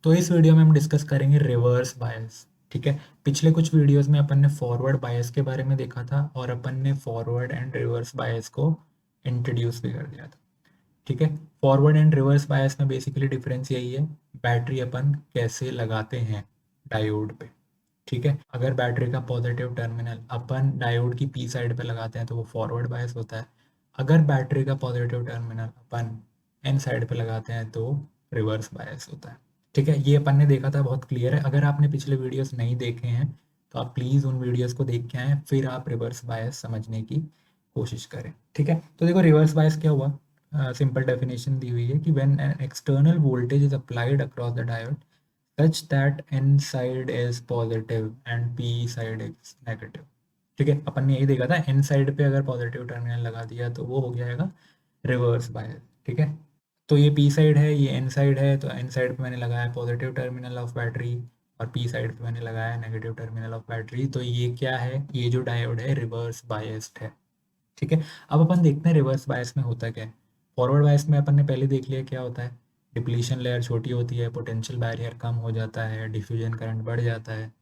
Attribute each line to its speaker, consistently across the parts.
Speaker 1: तो इस वीडियो में हम डिस्कस करेंगे रिवर्स बायस। ठीक है, पिछले कुछ वीडियोस में अपन ने फॉरवर्ड बायस के बारे में देखा था और अपन ने फॉरवर्ड एंड रिवर्स बायस को इंट्रोड्यूस भी कर दिया था। ठीक है, फॉरवर्ड एंड रिवर्स बायस में बेसिकली डिफरेंस यही है, बैटरी अपन कैसे लगाते हैं डायोड पे। ठीक है, अगर बैटरी का पॉजिटिव टर्मिनल अपन डायोड की पी साइड पे लगाते हैं तो वो फॉरवर्ड बायस होता है। अगर बैटरी का पॉजिटिव टर्मिनल अपन एन साइड पे लगाते हैं तो रिवर्स बायस होता है। ठीक है, ये अपन ने देखा था, बहुत क्लियर है। अगर आपने पिछले वीडियोस नहीं देखे हैं तो आप प्लीज़ उन वीडियोस को देख के आएँ, फिर आप रिवर्स बायस समझने की कोशिश करें। ठीक है, तो देखो रिवर्स बायस क्या हुआ। सिंपल डेफिनेशन दी हुई है कि when an external voltage is applied across the diode such that n side is positive and p side is negative। ठीक है, अपन ने यही देखा था, n साइड पे अगर पॉजिटिव टर्मिनल लगा दिया तो वो हो जाएगा रिवर्स बायस। ठीक है, तो ये p साइड है, ये n साइड है, तो n साइड पे मैंने लगाया पॉजिटिव टर्मिनल ऑफ बैटरी और p साइड पे मैंने लगाया नेगेटिव टर्मिनल ऑफ बैटरी। तो ये क्या है, ये जो डायोड है रिवर्स बायस्ड है। ठीक है, अब अपन देखते हैं रिवर्स बायस में होता क्या है। फॉरवर्ड बायस में अपन ने पहले देख लिया क्या होता है, डिप्लीशन लेयर छोटी होती है, पोटेंशियल बैरियर कम हो जाता है, डिफ्यूजन करंट बढ़ जाता है।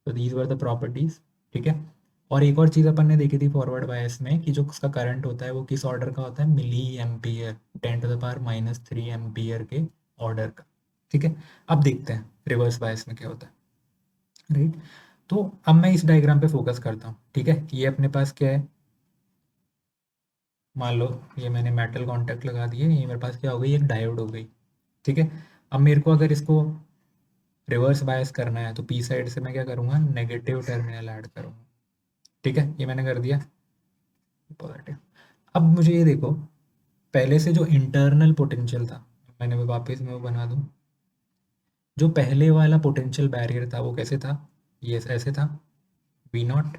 Speaker 1: तो दीज वर द प्रॉपर्टीज। ठीक है, और एक और चीज़ अपन ने देखी थी फॉरवर्ड बायस में कि जो उसका करंट होता है वो किस ऑर्डर का होता है, मिली एम्पियर, 10⁻³ एम्पियर के ऑर्डर का। ठीक है, अब देखते हैं रिवर्स बायस में क्या होता है। राइट, तो अब मैं इस डायग्राम पे फोकस करता हूँ। ठीक है, ये अपने पास क्या है, मान लो ये मैंने मेटल कॉन्टैक्ट लगा दिए, ये मेरे पास क्या हो गई, एक डायोड हो गई। ठीक है, अब मेरे को अगर इसको रिवर्स बायस करना है तो पी साइड से मैं क्या करूँगा, नेगेटिव टर्मिनल ऐड करूँगा। ठीक है, ये मैंने कर दिया पॉजिटिव। अब मुझे ये देखो, पहले से जो इंटरनल पोटेंशियल था, मैंने वो वापस मैं वो बना दूँ। जो पहले वाला पोटेंशियल बैरियर था वो कैसे था, ये ऐसे था, वी नॉट।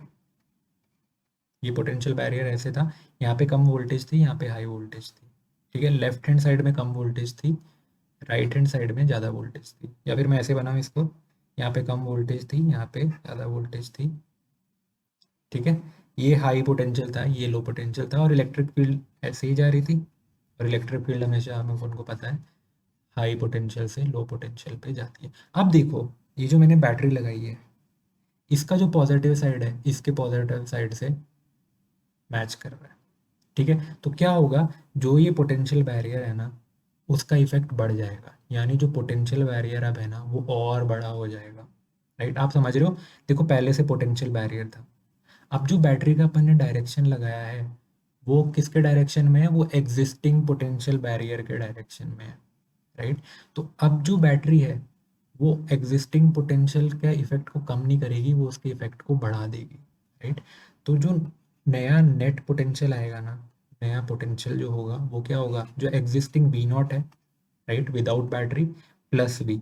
Speaker 1: ये पोटेंशियल बैरियर ऐसे था, यहाँ पे कम वोल्टेज थी, यहाँ पे हाई वोल्टेज थी। ठीक है, लेफ्ट हैंड साइड में कम वोल्टेज थी, राइट हैंड साइड में ज़्यादा वोल्टेज थी। या फिर मैं ऐसे बनाऊँ इसको, यहाँ पे कम वोल्टेज थी, यहाँ पे ज़्यादा वोल्टेज थी। ठीक है, ये हाई पोटेंशियल था, ये लो पोटेंशियल था, और इलेक्ट्रिक फील्ड ऐसे ही जा रही थी। और इलेक्ट्रिक फील्ड हमेशा हमें उनको पता है हाई पोटेंशियल से लो पोटेंशियल पे जाती है। अब देखो, ये जो मैंने बैटरी लगाई है, इसका जो पॉजिटिव साइड है इसके पॉजिटिव साइड से मैच कर रहा है। ठीक है, तो क्या होगा, जो ये पोटेंशियल बैरियर है ना उसका इफेक्ट बढ़ जाएगा, यानी जो पोटेंशियल बैरियर अब है ना वो और बड़ा हो जाएगा। राइट, आप समझ रहे हो। देखो पहले से पोटेंशियल बैरियर था, अब जो बैटरी का अपन ने डायरेक्शन लगाया है वो किसके डायरेक्शन में है, वो एग्जिस्टिंग पोटेंशियल बैरियर के डायरेक्शन में है। राइट, तो अब जो बैटरी है वो एग्जिस्टिंग पोटेंशियल के इफेक्ट को कम नहीं करेगी, वो उसके इफेक्ट को बढ़ा देगी। राइट, तो जो नया नेट पोटेंशियल आएगा ना, नया पोटेंशियल जो होगा वो क्या होगा, जो एग्जिस्टिंग वी नॉट है, right, without battery, plus V.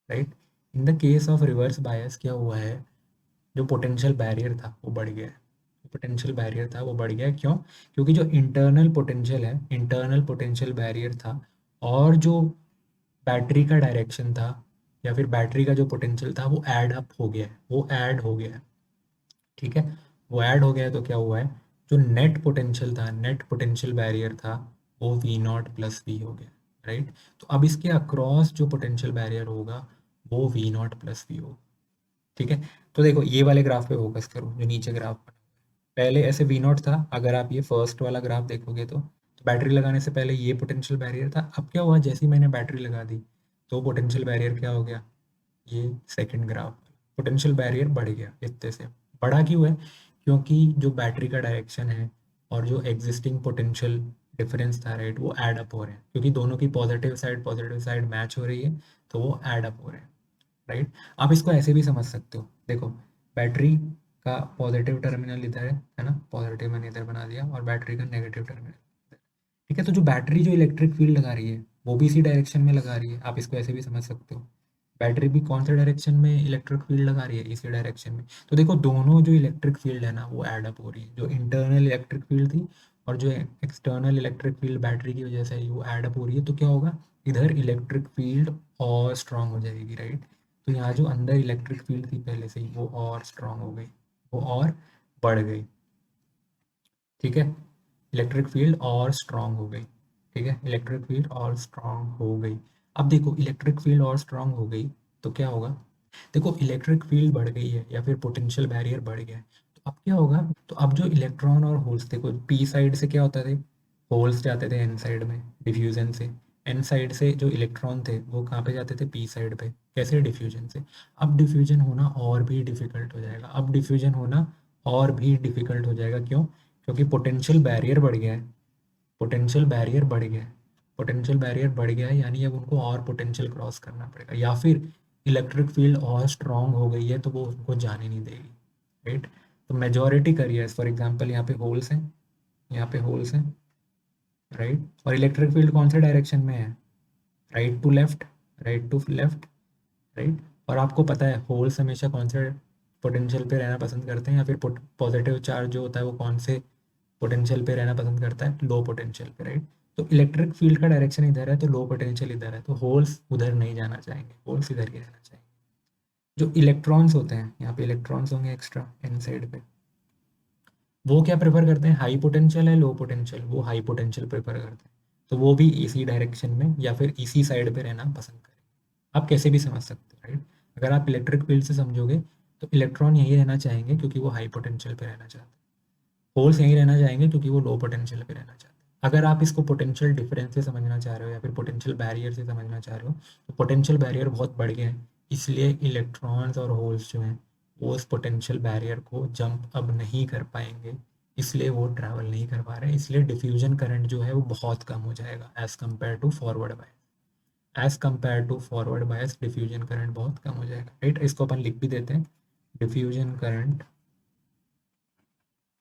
Speaker 1: Right, in the case of reverse bias क्या हुआ है, जो पोटेंशियल बैरियर था वो बढ़ गया है। पोटेंशियल बैरियर था वो बढ़ गया है, क्यों, क्योंकि जो इंटरनल पोटेंशियल है, इंटरनल पोटेंशियल बैरियर था, और जो बैटरी का डायरेक्शन था या फिर बैटरी का जो पोटेंशियल था वो ऐड अप हो गया है, वो ऐड हो गया है। ठीक है, वो ऐड हो गया है तो क्या हुआ है, जो नेट पोटेंशियल था, नेट पोटेंशियल बैरियर था, वो वी नॉट प्लस वी हो गया। राइट, तो अब इसके अक्रॉस जो पोटेंशियल बैरियर होगा वो वी नॉट प्लस वी होगा। ठीक है, तो देखो ये वाले ग्राफ पे फोकस करो, जो नीचे ग्राफ बना हुआ है। पहले ऐसे वी नॉट था, अगर आप ये फर्स्ट वाला ग्राफ देखोगे तो बैटरी लगाने से पहले ये पोटेंशियल बैरियर था। अब क्या हुआ, जैसे ही मैंने बैटरी लगा दी तो पोटेंशियल बैरियर क्या हो गया, ये सेकंड ग्राफ, पोटेंशियल बैरियर बढ़ गया। इतने से बढ़ा क्यों है, क्योंकि जो बैटरी का डायरेक्शन है और जो एग्जिस्टिंग पोटेंशियल डिफरेंस था, राइट, वो ऐड अप हो रहे हैं, क्योंकि दोनों की पॉजिटिव साइड मैच हो रही है तो वो ऐड अप हो रहे हैं। राइट, आप इसको ऐसे भी समझ सकते हो, देखो बैटरी का पॉजिटिव टर्मिनल इधर है ना, पॉजिटिव मैंने इधर बना दिया, और बैटरी का नेगेटिव टर्मिनल। ठीक है, तो जो बैटरी जो इलेक्ट्रिक फील्ड लगा रही है वो भी इसी डायरेक्शन में लगा रही है, आप इसको ऐसे भी समझ सकते हो। बैटरी भी कौन से डायरेक्शन में इलेक्ट्रिक फील्ड लगा रही है, इसी डायरेक्शन में। तो देखो दोनों जो इलेक्ट्रिक फील्ड है ना वो ऐड अप हो रही है, जो इंटरनल इलेक्ट्रिक फील्ड थी और जो एक्सटर्नल इलेक्ट्रिक फील्ड बैटरी की वजह से है, वो ऐड अप हो रही है। तो क्या होगा, इधर इलेक्ट्रिक फील्ड और स्ट्रांग हो जाएगी। राइट, तो यहाँ जो अंदर इलेक्ट्रिक फील्ड थी पहले से ही वो और स्ट्रांग हो गई, वो और बढ़ गई। ठीक है, इलेक्ट्रिक फील्ड और स्ट्रांग हो गई। ठीक है, इलेक्ट्रिक फील्ड और स्ट्रांग हो गई। अब देखो इलेक्ट्रिक फील्ड और स्ट्रांग हो गई तो क्या होगा, देखो इलेक्ट्रिक फील्ड बढ़ गई है या फिर पोटेंशियल बैरियर बढ़ गया है, तो अब क्या होगा, तो अब जो इलेक्ट्रॉन और होल्स, देखो पी साइड से क्या होता थे, होल्स जाते थे एन साइड में डिफ्यूजन से, एन साइड से जो इलेक्ट्रॉन थे वो कहाँ पे जाते थे, पी साइड पे, कैसे, डिफ्यूजन से। अब डिफ्यूजन होना और भी डिफिकल्ट हो जाएगा, अब डिफ्यूजन होना और भी डिफिकल्ट हो जाएगा, क्यों, क्योंकि पोटेंशियल बैरियर बढ़ गया है, पोटेंशियल बैरियर बढ़ गया है, पोटेंशियल बैरियर बढ़ गया है, यानी अब उनको और पोटेंशियल क्रॉस करना पड़ेगा, या फिर इलेक्ट्रिक फील्ड और स्ट्रांग हो गई है तो वो उनको जाने नहीं देगी, राइट। तो मेजॉरिटी करियर्स, फॉर एग्जांपल यहाँ पे होल्स हैं, यहाँ पे होल्स हैं, राइट, और इलेक्ट्रिक फील्ड कौन से डायरेक्शन में है, right to left, right to left, right. और आपको पता है होल्स हमेशा कौन से पोटेंशियल पे रहना पसंद करते हैं, या फिर पॉजिटिव चार्ज जो होता है वो कौन से पोटेंशियल पे रहना पसंद करता है, लो पोटेंशियल पे, राइट। तो इलेक्ट्रिक फील्ड का डायरेक्शन इधर है तो लो पोटेंशियल इधर है, तो होल्स उधर नहीं जाना चाहेंगे, होल्स इधर ही रहना चाहेंगे। जो इलेक्ट्रॉन्स होते हैं, यहाँ पे इलेक्ट्रॉन्स होंगे एक्स्ट्रा इन साइड पे, वो क्या प्रेफर करते हैं, हाई पोटेंशियल है लो पोटेंशियल, वो हाई पोटेंशियल प्रेफर करते हैं, तो वो भी इसी डायरेक्शन में या फिर इसी साइड पे रहना पसंद करेंगे। आप कैसे भी समझ सकते हैं, राइट। अगर आप इलेक्ट्रिक फील्ड से समझोगे तो इलेक्ट्रॉन यहीं रहना चाहेंगे क्योंकि वो हाई पोटेंशियल पे रहना चाहते हैं, होल्स यहीं रहना चाहेंगे क्योंकि वो लो पोटेंशियल पे रहना चाहते हैं। अगर आप इसको पोटेंशियल डिफरेंस से समझना चाह रहे हो या फिर पोटेंशियल बैरियर से समझना चाह रहे हो, तो पोटेंशियल बैरियर बहुत बढ़ गया है, इसलिए इलेक्ट्रॉन्स और होल्स जो हैं वो उस पोटेंशियल बैरियर को जंप अब नहीं कर पाएंगे, इसलिए वो ट्रैवल नहीं कर पा रहे हैं, इसलिए डिफ्यूजन करंट जो है वो बहुत कम हो जाएगा as compare to forward bias, as compare to forward bias diffusion current बहुत कम हो जाएगा, राइट। इसको अपन लिख भी देते हैं, diffusion current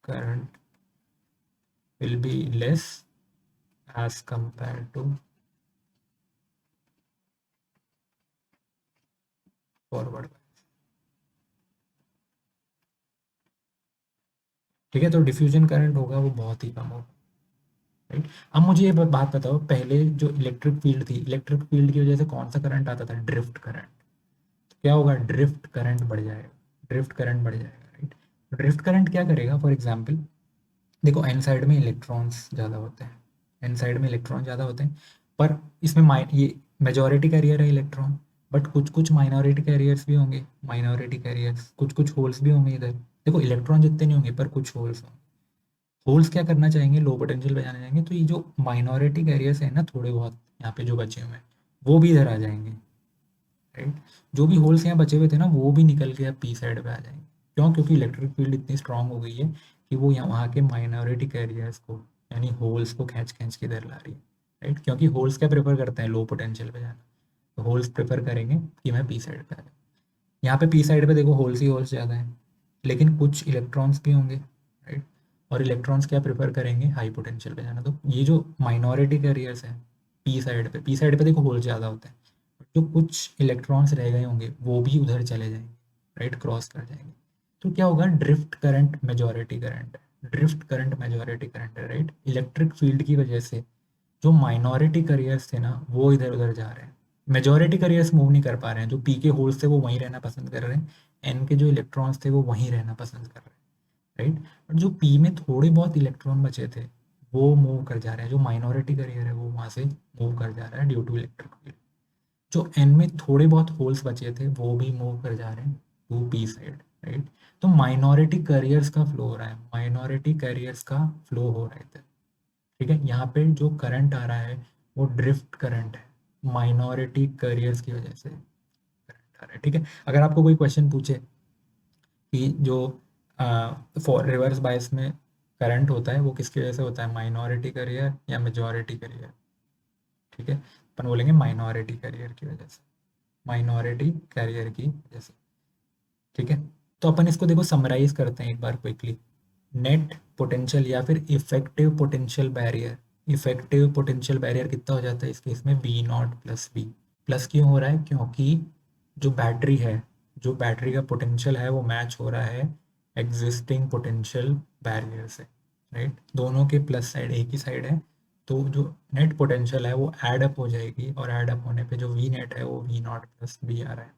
Speaker 1: current will be less as compared to forward. ठीक है, तो डिफ्यूजन करंट होगा वो बहुत ही कम होगा, राइट। अब मुझे ये बात बताओ, पहले जो इलेक्ट्रिक फील्ड थी, इलेक्ट्रिक फील्ड की वजह से कौन सा करंट आता था, ड्रिफ्ट करंट, क्या होगा, ड्रिफ्ट करंट बढ़ जाएगा, ड्रिफ्ट करंट बढ़ जाएगा, राइट। ड्रिफ्ट करंट क्या करेगा, फॉर एग्जाम्पल देखो एन साइड में इलेक्ट्रॉन्स ज़्यादा होते हैं, एन साइड में इलेक्ट्रॉन ज़्यादा होते हैं, पर इसमें ये मेजॉरिटी कैरियर है इलेक्ट्रॉन, बट कुछ कुछ माइनॉरिटी कैरियर्स भी होंगे, माइनॉरिटी कैरियर्स, कुछ कुछ होल्स भी होंगे इधर, देखो इलेक्ट्रॉन जितने नहीं होंगे पर कुछ होल्स होंगे, होल्स क्या करना चाहेंगे, लो पोटेंशियल पे जाना चाहेंगे, तो ये जो माइनॉरिटी कैरियर्स है ना थोड़े बहुत यहाँ पे जो बचे हुए हैं वो भी इधर आ जाएंगे, राइट। जो भी होल्स यहाँ बचे हुए थे ना वो भी निकल के अब पी साइड पे आ जाएंगे, क्यों, क्योंकि इलेक्ट्रिक फील्ड इतनी स्ट्रांग हो गई है कि वो यहाँ वहाँ के माइनॉरिटी कैरियर्स को यानी होल्स को खींच खींच के इधर ला रही है, राइट। क्योंकि होल्स क्या प्रेफर करते हैं, लो पोटेंशियल पे जाना, तो होल्स प्रेफर करेंगे कि मैं पी साइड पे आ जाऊँ। यहाँ पे पी साइड पे देखो होल्स ही होल्स ज़्यादा हैं, लेकिन कुछ इलेक्ट्रॉन्स भी होंगे, राइट। और इलेक्ट्रॉन्स क्या प्रेफर करेंगे, हाई पोटेंशियल पे जाना, तो ये जो माइनॉरिटी कैरियर्स हैं पी साइड पे देखो होल्स ज़्यादा होते हैं, जो कुछ इलेक्ट्रॉन्स रह गए होंगे वो भी उधर चले जाएंगे, राइट, क्रॉस कर जाएंगे, तो क्या होगा, ड्रिफ्ट करंट मेजॉरिटी करंट है, ड्रिफ्ट करंट मेजॉरिटी करंट है, राइट। इलेक्ट्रिक फील्ड की वजह से जो माइनॉरिटी करियर्स थे ना वो इधर उधर जा रहे हैं, मेजॉरिटी करियर्स मूव नहीं कर पा रहे हैं, जो पी के होल्स थे वो वहीं रहना पसंद कर रहे हैं, एन के जो इलेक्ट्रॉन्स थे वो वहीं रहना पसंद कर रहे हैं, राइट। बट जो पी में थोड़े बहुत इलेक्ट्रॉन बचे थे वो मूव कर जा रहे हैं, जो माइनॉरिटी करियर है वो वहाँ से मूव कर जा रहा है ड्यू टू इलेक्ट्रिक फील्ड, जो एन में थोड़े बहुत होल्स बचे थे वो भी मूव कर जा रहे हैं टू पी साइड, राइट। तो माइनॉरिटी करियर्स का फ्लो हो रहा है, माइनॉरिटी करियर्स का फ्लो हो रहा है इधर, ठीक है। यहाँ पे जो करंट आ रहा है वो ड्रिफ्ट करंट है, माइनॉरिटी करियर्स की वजह से करंट आ रहा है, ठीक है। अगर आपको कोई क्वेश्चन पूछे कि जो फॉर रिवर्स बायस में करंट होता है वो किसकी वजह से होता है, माइनॉरिटी करियर या मेजॉरिटी करियर, ठीक है, अपन बोलेंगे माइनॉरिटी करियर की वजह से, माइनॉरिटी कैरियर की वजह से, ठीक है। तो अपन इसको देखो समराइज करते हैं एक बार क्विकली, नेट पोटेंशियल या फिर effective potential barrier, effective potential barrier कितना हो जाता है इस केस में, V not plus V, plus क्यों हो रहा है, क्योंकि जो बैटरी है, जो बैटरी का पोटेंशियल है वो मैच हो रहा है एग्जिस्टिंग पोटेंशियल बैरियर से, राइट, दोनों के प्लस साइड एक ही साइड है, तो जो नेट पोटेंशियल है वो ऐड अप हो जाएगी और ऐड अप होने पे जो वी नेट है वो वी नॉट प्लस वी आ रहा है,